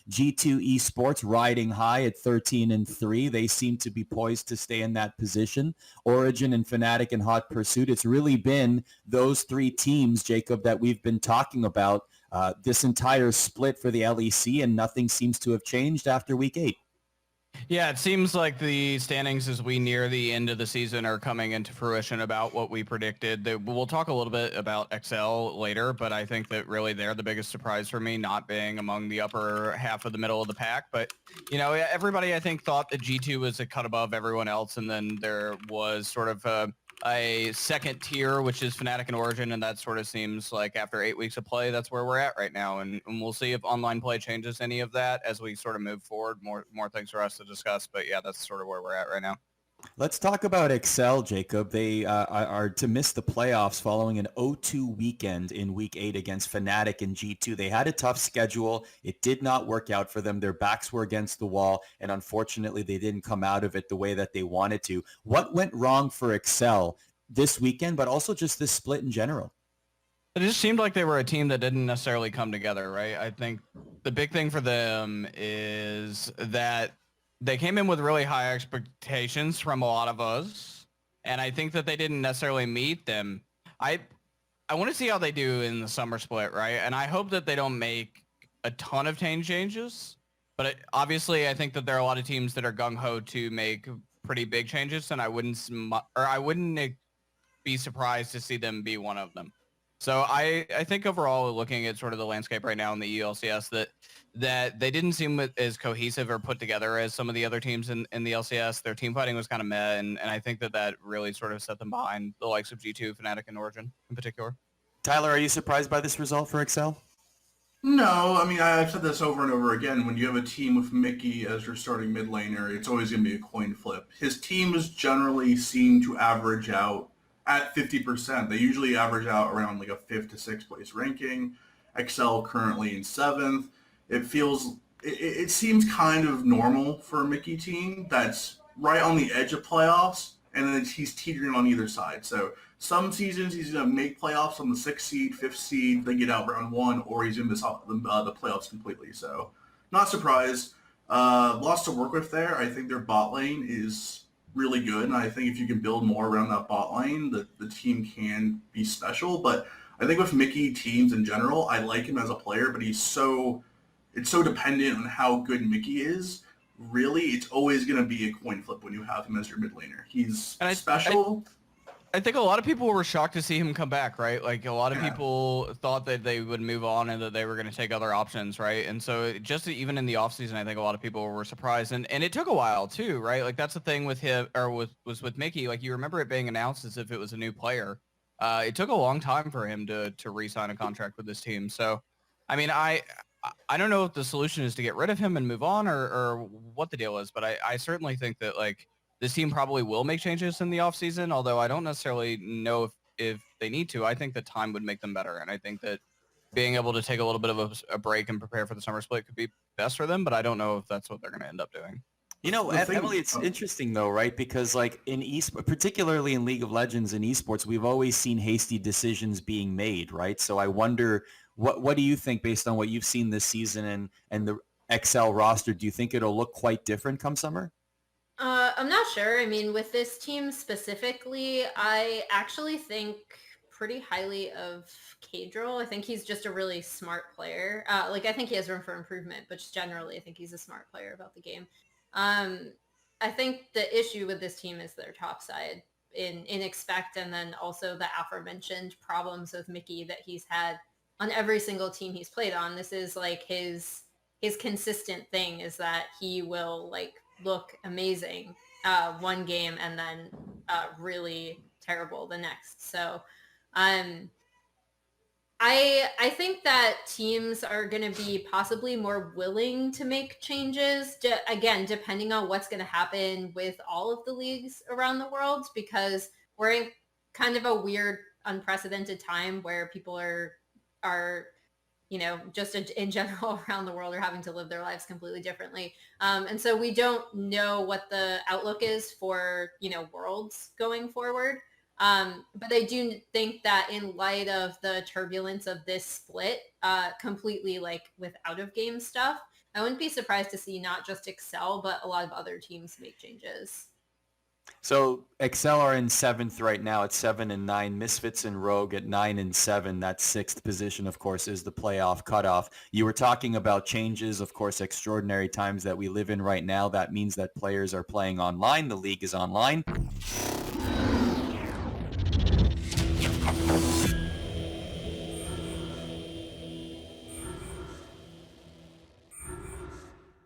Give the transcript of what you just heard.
G2 Esports riding high at 13-3. They seem to be poised to stay in that position. Origin and Fnatic in hot pursuit. It's really been those three teams, Jacob, that we've been talking about this entire split for the LEC, and nothing seems to have changed after week 8. Yeah, it seems like the standings as we near the end of the season are coming into fruition about what we predicted. We'll talk a little bit about XL later, but I think that really they're the biggest surprise for me, not being among the upper half of the middle of the pack. But, you know, everybody I think thought that G2 was a cut above everyone else, and then there was sort of a second tier, which is Fnatic and Origin, and that sort of seems like after 8 weeks of play, that's where we're at right now. And we'll see if online play changes any of that as we sort of move forward. More things for us to discuss, but yeah, that's sort of where we're at right now. Let's talk about Excel, Jacob. They are to miss the playoffs following an 0-2 weekend in Week 8 against Fnatic and G2. They had a tough schedule. It did not work out for them. Their backs were against the wall, and unfortunately, they didn't come out of it the way that they wanted to. What went wrong for Excel this weekend, but also just this split in general? It just seemed like they were a team that didn't necessarily come together, right? I think the big thing for them is that they came in with really high expectations from a lot of us, and I think that they didn't necessarily meet them. I want to see how they do in the summer split, right? And I hope that they don't make a ton of changes, but obviously I think that there are a lot of teams that are gung-ho to make pretty big changes, and I wouldn't be surprised to see them be one of them. So I think overall, looking at sort of the landscape right now in the ELCS, that they didn't seem as cohesive or put together as some of the other teams in the LCS. Their team fighting was kind of meh, and I think that really sort of set them behind the likes of G2, Fnatic, and Origin in particular. Tyler, are you surprised by this result for Excel? No, I mean, I've said this over and over again. When you have a team with Mickey as your starting mid laner, it's always going to be a coin flip. His teams generally seem to average out at 50%. They usually average out around like a 5th to 6th place ranking. Excel currently in 7th. It seems kind of normal for a Mickey team that's right on the edge of playoffs, and then he's teetering on either side. So some seasons he's going to make playoffs on the 6th seed, 5th seed, they get out round 1, or he's going to miss out the playoffs completely. So not surprised. Lots to work with there. I think their bot lane is really good, and I think if you can build more around that bot lane, the team can be special. But I think with Mickey teams in general, I like him as a player, but it's so dependent on how good Mickey is. Really, it's always going to be a coin flip when you have him as your mid laner. He's special. I think a lot of people were shocked to see him come back, right? Like a lot of people thought that they would move on and that they were going to take other options, right? And so just even in the offseason, I think a lot of people were surprised. And it took a while too, right? Like that's the thing with him, or with Mickey. Like you remember it being announced as if it was a new player. It took a long time for him to re-sign a contract with this team. So, I mean, I don't know if the solution is to get rid of him and move on or what the deal is, but I certainly think that like this team probably will make changes in the offseason, although I don't necessarily know if they need to. I think that time would make them better, and I think that being able to take a little bit of a break and prepare for the summer split could be best for them, but I don't know if that's what they're going to end up doing. You know, Emily, it's interesting though, right? Because like in particularly in League of Legends and esports, we've always seen hasty decisions being made, right? So I wonder, what do you think based on what you've seen this season and the XL roster? Do you think it'll look quite different come summer? I'm not sure. I mean, with this team specifically, I actually think pretty highly of Cade. I think he's just a really smart player. I think he has room for improvement, but just generally, I think he's a smart player about the game. I think the issue with this team is their top side in expect, and then also the aforementioned problems of Mickey that he's had on every single team he's played on. This is like his consistent thing is that he will like look amazing one game and then really terrible the next. So I think that teams are going to be possibly more willing to make changes, again, depending on what's going to happen with all of the leagues around the world, because we're in kind of a weird, unprecedented time where people are just in general around the world are having to live their lives completely differently. And so we don't know what the outlook is for, worlds going forward. But I do think that in light of the turbulence of this split, completely like with out of game stuff, I wouldn't be surprised to see not just Excel, but a lot of other teams make changes. So Excel are in 7th right now at 7-9. Misfits and Rogue at 9-7. That 6th position, of course, is the playoff cutoff. You were talking about changes, of course, extraordinary times that we live in right now. That means that players are playing online. The league is online.